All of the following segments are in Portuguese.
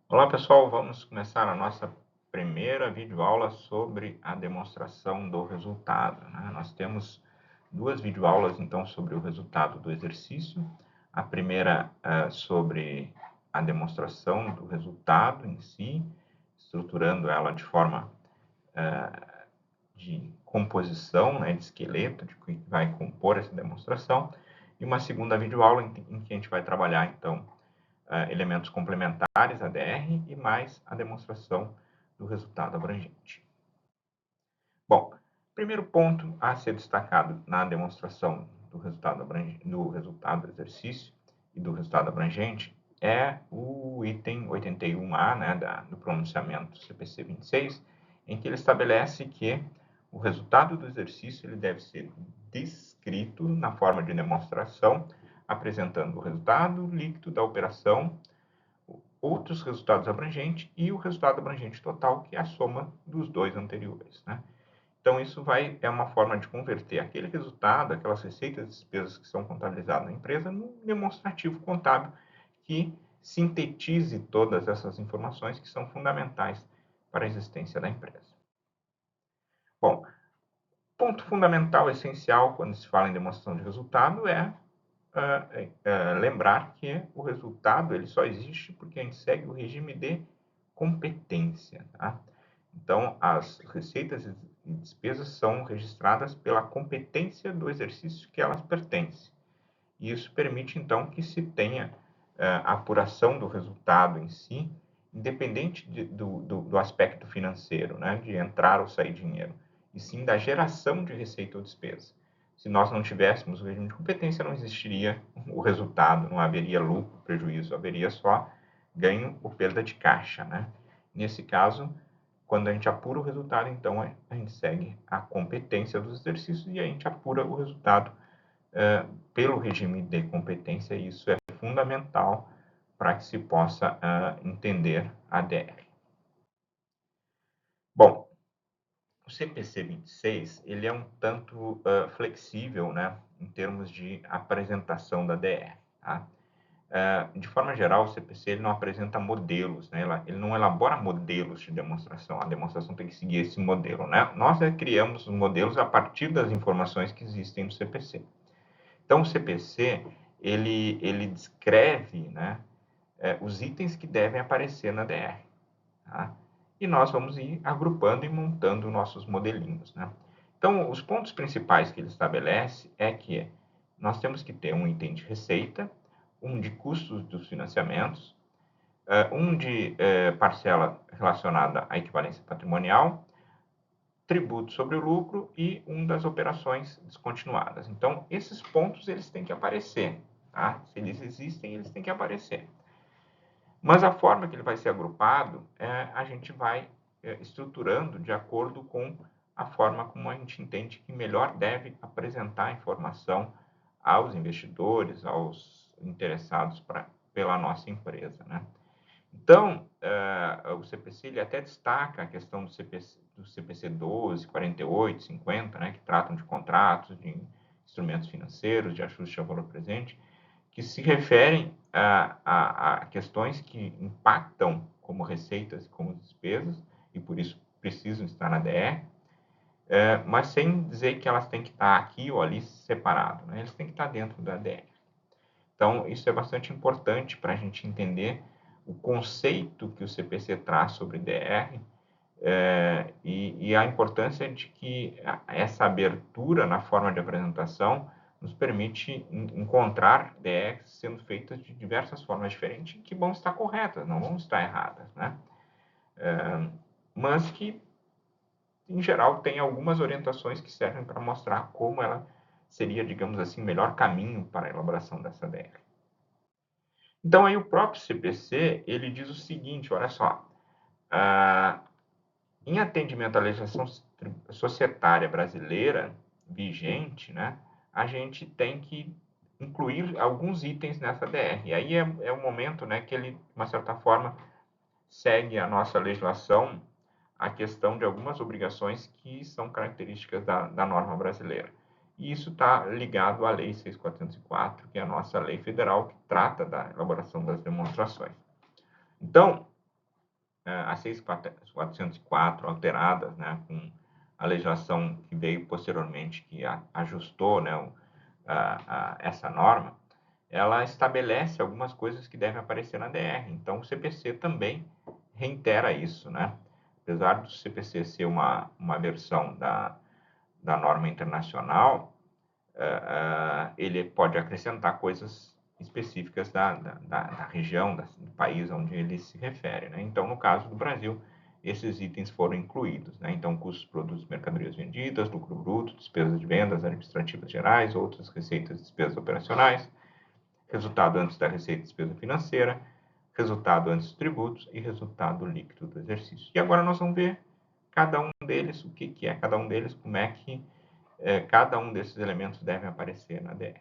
Olá pessoal, vamos começar a nossa primeira videoaula sobre a demonstração do resultado, né? Nós temos duas videoaulas então sobre o resultado do exercício. A primeira sobre a demonstração do resultado em si, estruturando ela de forma de composição, né, de esqueleto, de que vai compor essa demonstração. E uma segunda videoaula em que a gente vai trabalhar então elementos complementares, ADR, e mais a demonstração do resultado abrangente. Bom, primeiro ponto a ser destacado na demonstração do resultado do exercício e do resultado abrangente é o item 81A, né, do pronunciamento CPC 26, em que ele estabelece que o resultado do exercício ele deve ser descrito na forma de demonstração, apresentando o resultado líquido da operação, outros resultados abrangentes e o resultado abrangente total, que é a soma dos dois anteriores, né? Então, isso é uma forma de converter aquele resultado, aquelas receitas e despesas que são contabilizadas na empresa, num demonstrativo contábil que sintetize todas essas informações que são fundamentais para a existência da empresa. Bom, ponto fundamental, essencial, quando se fala em demonstração de resultado, é lembrar que o resultado ele só existe porque a gente segue o regime de competência. Tá? Então, as receitas e despesas são registradas pela competência do exercício que elas pertencem. E isso permite, então, que se tenha a apuração do resultado em si, independente do aspecto financeiro, né, de entrar ou sair dinheiro, e sim da geração de receita ou despesa. Se nós não tivéssemos o regime de competência, não existiria o resultado, não haveria lucro, prejuízo, haveria só ganho ou perda de caixa. Né? Nesse caso, quando a gente apura o resultado, então a gente segue a competência dos exercícios e a gente apura o resultado pelo regime de competência. E isso é fundamental para que se possa entender a DR. Bom, o CPC 26 ele é um tanto flexível, né, em termos de apresentação da DR. Tá? De forma geral, o CPC ele não apresenta modelos, né? Ele não elabora modelos de demonstração. A demonstração tem que seguir esse modelo. Né? Nós criamos os modelos a partir das informações que existem no CPC. Então, o CPC ele descreve, né, os itens que devem aparecer na DR. Tá? E nós vamos ir agrupando e montando nossos modelinhos. Né? Então, os pontos principais que ele estabelece é que nós temos que ter um item de receita, um de custos dos financiamentos, um de parcela relacionada à equivalência patrimonial, tributo sobre o lucro e um das operações descontinuadas. Então, esses pontos eles têm que aparecer. Tá? Se eles existem, eles têm que aparecer. Mas a forma que ele vai ser agrupado, a gente vai estruturando de acordo com a forma como a gente entende que melhor deve apresentar a informação aos investidores, aos interessados pela nossa empresa. Né? Então, o CPC ele até destaca a questão do CPC 12, 48, 50, né, que tratam de contratos, de instrumentos financeiros, de ajuste ao valor presente, que se referem a questões que impactam como receitas e como despesas, e por isso precisam estar na DR, mas sem dizer que elas têm que estar aqui ou ali separado, né? Eles têm que estar dentro da DR. Então, isso é bastante importante para a gente entender o conceito que o CPC traz sobre DR e a importância de que essa abertura na forma de apresentação nos permite encontrar DRs sendo feitas de diversas formas diferentes que vão estar corretas, não vão estar erradas, né? Mas que, em geral, tem algumas orientações que servem para mostrar como ela seria, digamos assim, o melhor caminho para a elaboração dessa DR. Então, aí o próprio CPC, ele diz o seguinte, olha só, em atendimento à legislação societária brasileira vigente, né, a gente tem que incluir alguns itens nessa DR. E aí é o momento, né, que ele, de uma certa forma, segue a nossa legislação a questão de algumas obrigações que são características da norma brasileira. E isso está ligado à Lei 6.404, que é a nossa lei federal que trata da elaboração das demonstrações. Então, a 6.404 alteradas, né, com a legislação que veio posteriormente, que ajustou, né, essa norma, ela estabelece algumas coisas que devem aparecer na DR. Então, o CPC também reitera isso, né? Apesar do CPC ser uma versão da norma internacional, ele pode acrescentar coisas específicas da região, do país onde ele se refere, né? Então, no caso do Brasil, esses itens foram incluídos, né? Então, custos, produtos, mercadorias vendidas, lucro bruto, despesas de vendas administrativas gerais, outras receitas e despesas operacionais, resultado antes da receita e despesa financeira, resultado antes dos tributos e resultado líquido do exercício. E agora nós vamos ver cada um deles, o que é cada um deles, como é que cada um desses elementos deve aparecer na DR.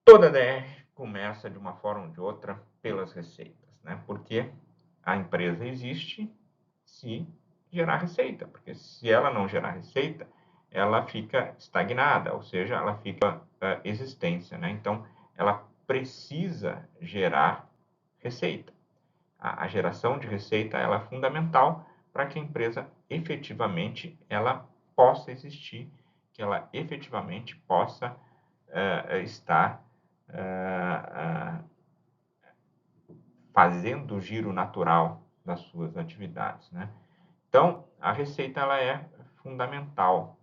Toda DR começa de uma forma ou de outra pelas receitas, né? Porque a empresa existe se gerar receita, porque se ela não gerar receita, ela fica estagnada, ou seja, ela fica existência, né? Então, ela precisa gerar receita. A geração de receita ela é fundamental para que a empresa efetivamente ela possa existir, que ela efetivamente possa estar fazendo o giro natural das suas atividades, né? Então, a receita ela é fundamental.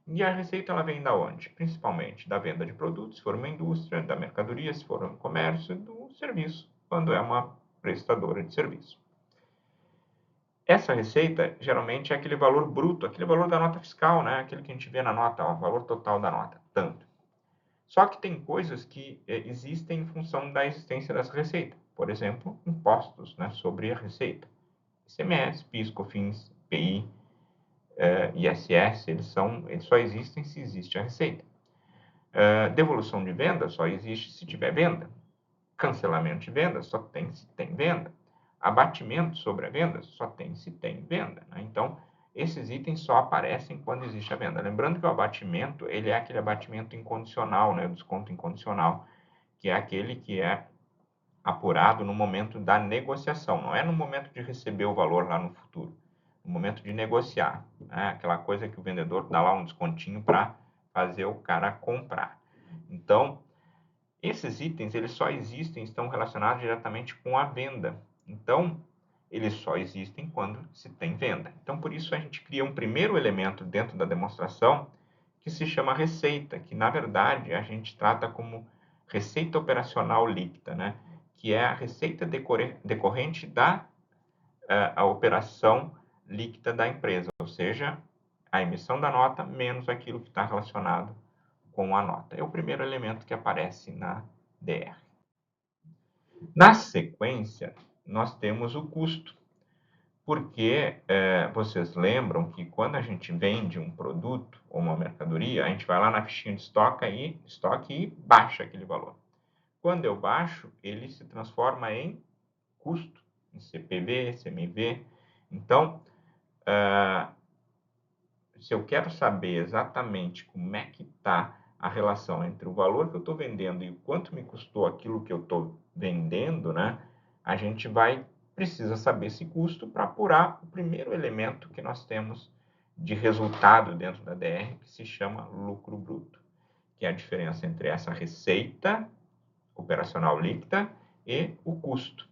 E a receita ela vem da onde? Principalmente da venda de produtos, se for uma indústria, da mercadoria, se for um comércio, do serviço, quando é uma prestadora de serviço. Essa receita, geralmente, é aquele valor bruto, aquele valor da nota fiscal, né? Aquele que a gente vê na nota, ó, o valor total da nota, tanto. Só que tem coisas que existem em função da existência dessa receita. Por exemplo, impostos, né, sobre a receita. ICMS, PIS, COFINS, PI, ISS, eles só existem se existe a receita. Devolução de venda só existe se tiver venda. Cancelamento de venda só tem se tem venda. Abatimento sobre a venda só tem se tem venda, né? Então, esses itens só aparecem quando existe a venda. Lembrando que o abatimento, ele é aquele abatimento incondicional, né? O desconto incondicional, que é aquele que é apurado no momento da negociação, não é no momento de receber o valor lá no futuro, no momento de negociar, né? Aquela coisa que o vendedor dá lá um descontinho para fazer o cara comprar. Então, esses itens, eles só existem, estão relacionados diretamente com a venda. Então, eles só existem quando se tem venda. Então, por isso, a gente cria um primeiro elemento dentro da demonstração que se chama receita, que, na verdade, a gente trata como receita operacional líquida, né? Que é a receita decorrente da a operação líquida da empresa, ou seja, a emissão da nota menos aquilo que está relacionado com a nota. É o primeiro elemento que aparece na DR. Na sequência, nós temos o custo, porque vocês lembram que quando a gente vende um produto ou uma mercadoria, a gente vai lá na fichinha de estoque e baixa aquele valor. Quando eu baixo, ele se transforma em custo, em CPV, CMV. Então, se eu quero saber exatamente como é que está a relação entre o valor que eu estou vendendo e o quanto me custou aquilo que eu estou vendendo, né? A gente precisa saber esse custo para apurar o primeiro elemento que nós temos de resultado dentro da DR, que se chama lucro bruto, que é a diferença entre essa receita operacional líquida e o custo.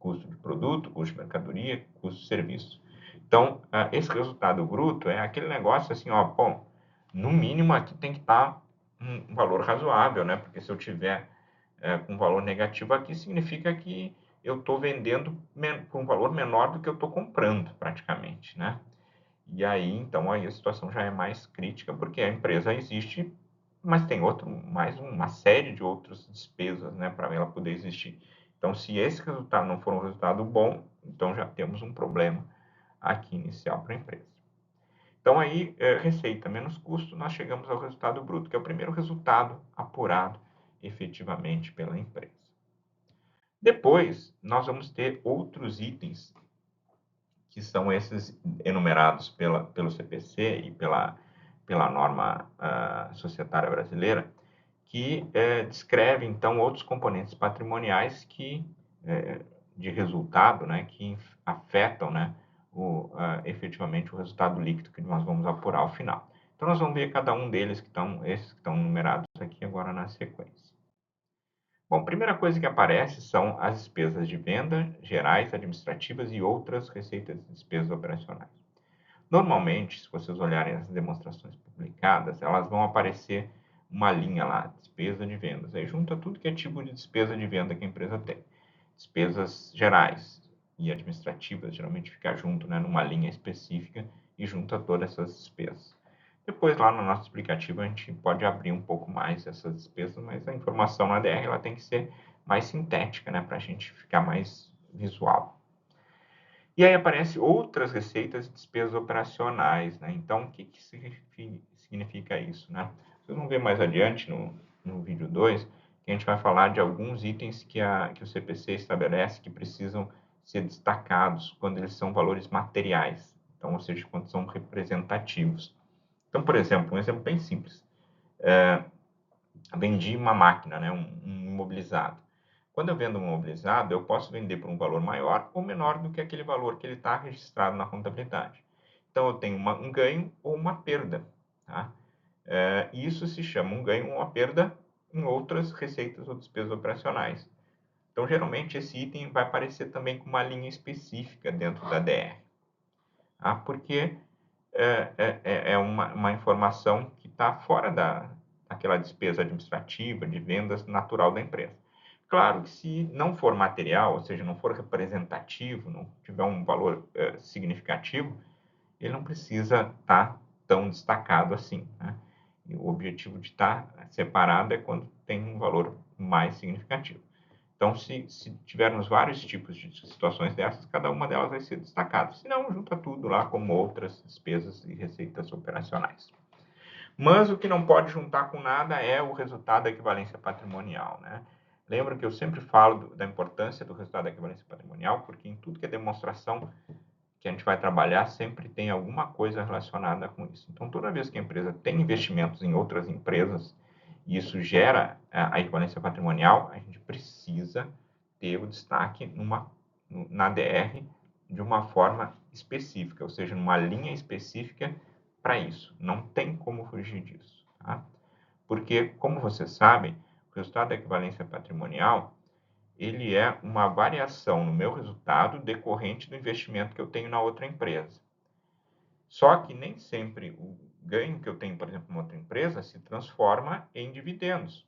Custo de produto, custo de mercadoria, custo de serviço. Então, esse resultado bruto é aquele negócio assim, ó, bom, no mínimo aqui tem que estar um valor razoável, né? Porque se eu tiver com um valor negativo aqui, significa que eu estou vendendo por um valor menor do que eu estou comprando, praticamente, né? E aí, então, aí a situação já é mais crítica, porque a empresa existe, mas tem mais uma série de outras despesas, né, para ela poder existir. Então, se esse resultado não for um resultado bom, então já temos um problema aqui inicial para a empresa. Então, aí, receita menos custo, nós chegamos ao resultado bruto, que é o primeiro resultado apurado efetivamente pela empresa. Depois, nós vamos ter outros itens, que são esses enumerados pelo CPC e pela norma societária brasileira, que descreve, então, outros componentes patrimoniais que de resultado, né, que afetam, né, efetivamente o resultado líquido que nós vamos apurar ao final. Então, nós vamos ver cada um deles, esses que estão numerados aqui agora na sequência. Bom, a primeira coisa que aparece são as despesas de venda, gerais, administrativas e outras receitas e despesas operacionais. Normalmente, se vocês olharem as demonstrações publicadas, elas vão aparecer uma linha lá, despesa de vendas. Aí junta tudo que é tipo de despesa de venda que a empresa tem. Despesas gerais e administrativas, geralmente fica junto, né, numa linha específica e junta todas essas despesas. Depois, lá no nosso explicativo, a gente pode abrir um pouco mais essas despesas, mas a informação na ADR ela tem que ser mais sintética, né, para a gente ficar mais visual. E aí aparecem outras receitas e despesas operacionais, né? Então, o que significa isso, né? Vocês vão ver mais adiante no vídeo 2, que a gente vai falar de alguns itens que o CPC estabelece que precisam ser destacados quando eles são valores materiais, então, ou seja, quando são representativos. Então, por exemplo, um exemplo bem simples. Vendi uma máquina, né, um imobilizado. Quando eu vendo um imobilizado, eu posso vender por um valor maior ou menor do que aquele valor que ele está registrado na contabilidade. Então, eu tenho um ganho ou uma perda. Tá? Isso se chama um ganho ou uma perda em outras receitas ou despesas operacionais. Então, geralmente, esse item vai aparecer também com uma linha específica dentro da DR. Tá? Porque é uma informação que está fora daquela despesa administrativa de vendas natural da empresa. Claro que se não for material, ou seja, não for representativo, não tiver um valor significativo, ele não precisa estar tão destacado assim. Né? E o objetivo de estar separado é quando tem um valor mais significativo. Então, se tivermos vários tipos de situações dessas, cada uma delas vai ser destacada. Se não, junta tudo lá como outras despesas e receitas operacionais. Mas o que não pode juntar com nada é o resultado da equivalência patrimonial, né? Lembra que eu sempre falo da importância do resultado da equivalência patrimonial, porque em tudo que é demonstração que a gente vai trabalhar, sempre tem alguma coisa relacionada com isso. Então, toda vez que a empresa tem investimentos em outras empresas, e isso gera a equivalência patrimonial, a gente precisa ter o destaque na DR de uma forma específica, ou seja, numa linha específica para isso. Não tem como fugir disso. Tá? Porque, como vocês sabem, o resultado da equivalência patrimonial ele é uma variação no meu resultado decorrente do investimento que eu tenho na outra empresa. Só que nem sempre o ganho que eu tenho, por exemplo, em outra empresa se transforma em dividendos.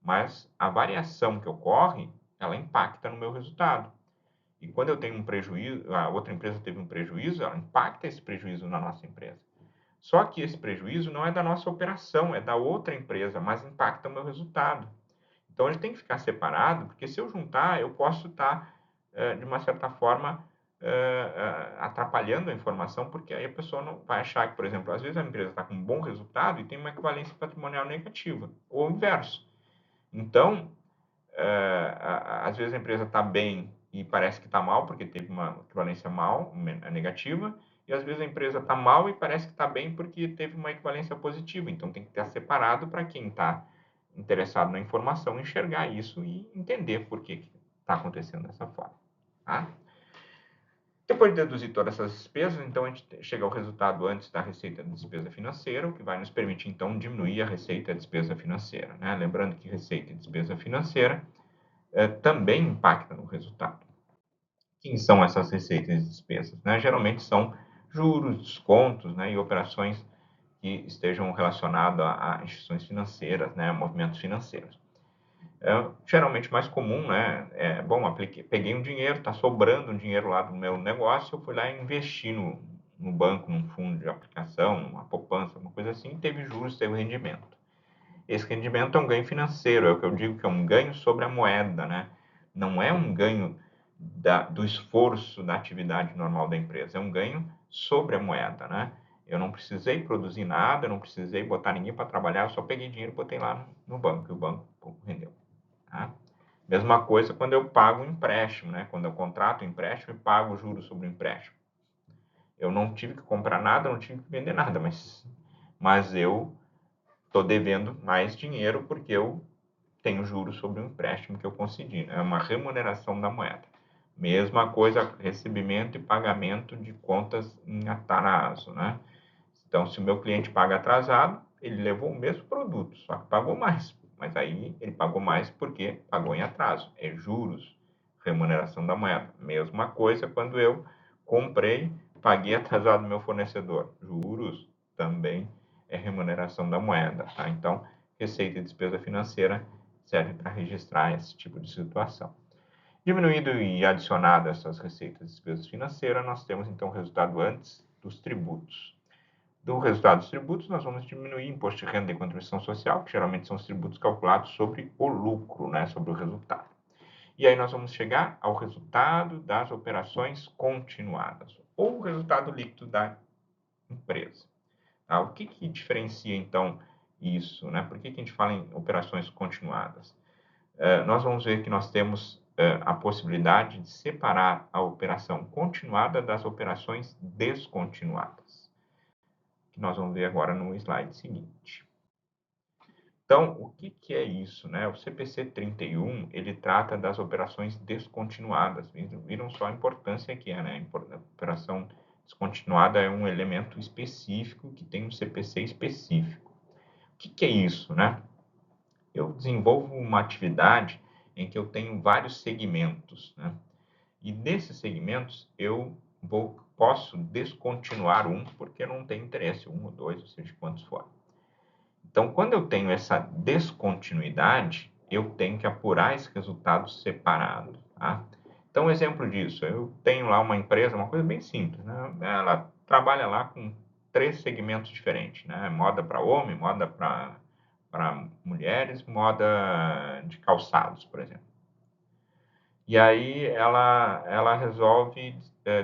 Mas a variação que ocorre, ela impacta no meu resultado. E quando eu tenho um prejuízo, a outra empresa teve um prejuízo, ela impacta esse prejuízo na nossa empresa. Só que esse prejuízo não é da nossa operação, é da outra empresa, mas impacta o meu resultado. Então, ele tem que ficar separado, porque se eu juntar, eu posso estar, de uma certa forma, atrapalhando a informação, porque aí a pessoa não vai achar que, por exemplo, às vezes a empresa está com um bom resultado e tem uma equivalência patrimonial negativa, ou o inverso. Então, às vezes a empresa está bem e parece que está mal, porque teve uma equivalência negativa, e às vezes a empresa está mal e parece que está bem porque teve uma equivalência positiva. Então, tem que estar separado para quem está interessado na informação enxergar isso e entender por que está acontecendo dessa forma. Tá? Depois de deduzir todas essas despesas, então a gente chega ao resultado antes da receita da despesa financeira, o que vai nos permitir então diminuir a receita e a despesa financeira. Né? Lembrando que receita e despesa financeira também impactam no resultado. Quem são essas receitas e despesas? Né? Geralmente são juros, descontos, né, e operações que estejam relacionadas a instituições financeiras, né, movimentos financeiros. Geralmente mais comum, né? Peguei um dinheiro, está sobrando um dinheiro lá do meu negócio, eu fui lá e investi no banco, num fundo de aplicação, numa poupança, uma coisa assim, teve juros, teve rendimento. Esse rendimento é um ganho financeiro, é o que eu digo que é um ganho sobre a moeda, né? Não é um ganho do esforço da atividade normal da empresa, é um ganho sobre a moeda, né? Eu não precisei produzir nada, eu não precisei botar ninguém para trabalhar, eu só peguei dinheiro e botei lá no banco, e o banco rendeu. Tá? Mesma coisa quando eu pago um empréstimo, né? Quando eu contrato um empréstimo e pago juros sobre o empréstimo. Eu não tive que comprar nada, não tive que vender nada, mas eu estou devendo mais dinheiro porque eu tenho juros sobre o empréstimo que eu concedi. Né? É uma remuneração da moeda. Mesma coisa, recebimento e pagamento de contas em atraso, né? Então, se o meu cliente paga atrasado, ele levou o mesmo produto, só que pagou mais. Mas aí ele pagou mais porque pagou em atraso. É juros, remuneração da moeda. Mesma coisa quando eu comprei, paguei atrasado no meu fornecedor. Juros também é remuneração da moeda, tá? Então, receita e despesa financeira serve para registrar esse tipo de situação. Diminuído e adicionado essas receitas e despesas financeiras, nós temos então o resultado antes dos tributos. Do resultado dos tributos, nós vamos diminuir imposto de renda e contribuição social, que geralmente são os tributos calculados sobre o lucro, né, sobre o resultado. E aí nós vamos chegar ao resultado das operações continuadas, ou o resultado líquido da empresa. Tá? O que diferencia, então, isso? Né? Por que a gente fala em operações continuadas? Nós vamos ver que nós temos a possibilidade de separar a operação continuada das operações descontinuadas, que nós vamos ver agora no slide seguinte. Então, o que é isso? Né? O CPC 31, ele trata das operações descontinuadas. Viram só a importância que é, né? A operação descontinuada é um elemento específico que tem um CPC específico. O que é isso? Né? Eu desenvolvo uma atividade em que eu tenho vários segmentos, né? E nesses segmentos eu posso descontinuar um, porque não tem interesse, um ou dois, ou seja, quantos for. Então, quando eu tenho essa descontinuidade, eu tenho que apurar esse resultado separado, tá? Então, um exemplo disso, eu tenho lá uma empresa, uma coisa bem simples, né? Ela trabalha lá com 3 segmentos diferentes, né? Moda para homem, moda para mulheres, moda de calçados, por exemplo. E aí ela resolve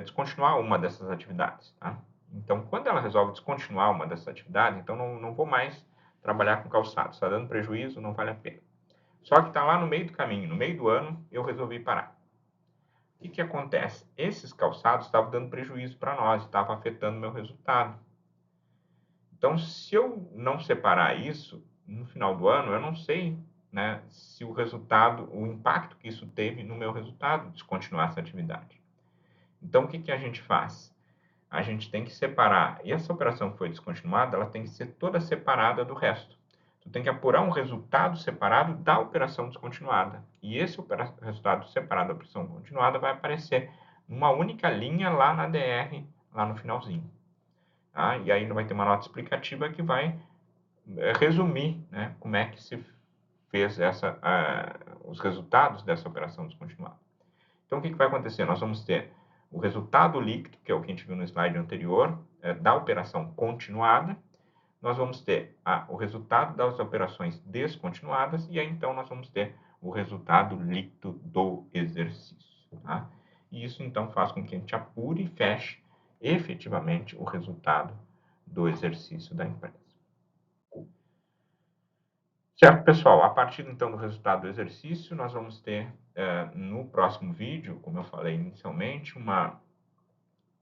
descontinuar uma dessas atividades, tá? Então, quando ela resolve descontinuar uma dessas atividades, então não vou mais trabalhar com calçados, está dando prejuízo, não vale a pena. Só que está lá no meio do caminho, no meio do ano, eu resolvi parar. O que acontece? Esses calçados estavam dando prejuízo para nós, estavam afetando o meu resultado. Então, se eu não separar isso, no final do ano, eu não sei, né, se o resultado, o impacto que isso teve no meu resultado, descontinuar essa atividade. Então, o que a gente faz? A gente tem que separar, e essa operação que foi descontinuada, ela tem que ser toda separada do resto. Tu tem que apurar um resultado separado da operação descontinuada. E esse resultado separado da operação continuada vai aparecer numa única linha lá na DR, lá no finalzinho. Tá? E aí vai ter uma nota explicativa que vai resumir, né, como é que se fez os resultados dessa operação descontinuada. Então, o que vai acontecer? Nós vamos ter o resultado líquido, que é o que a gente viu no slide anterior, da operação continuada. Nós vamos ter o resultado das operações descontinuadas e aí, então, nós vamos ter o resultado líquido do exercício. Tá? E isso, então, faz com que a gente apure e feche efetivamente o resultado do exercício da empresa. Certo, pessoal? A partir, então, do resultado do exercício, nós vamos ter, no próximo vídeo, como eu falei inicialmente,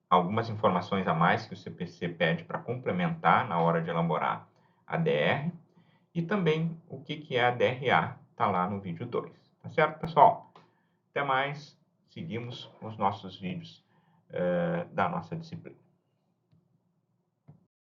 algumas informações a mais que o CPC pede para complementar na hora de elaborar a DR, e também o que é a DRA, está lá no vídeo 2. Tá certo, pessoal? Até mais, seguimos os nossos vídeos da nossa disciplina.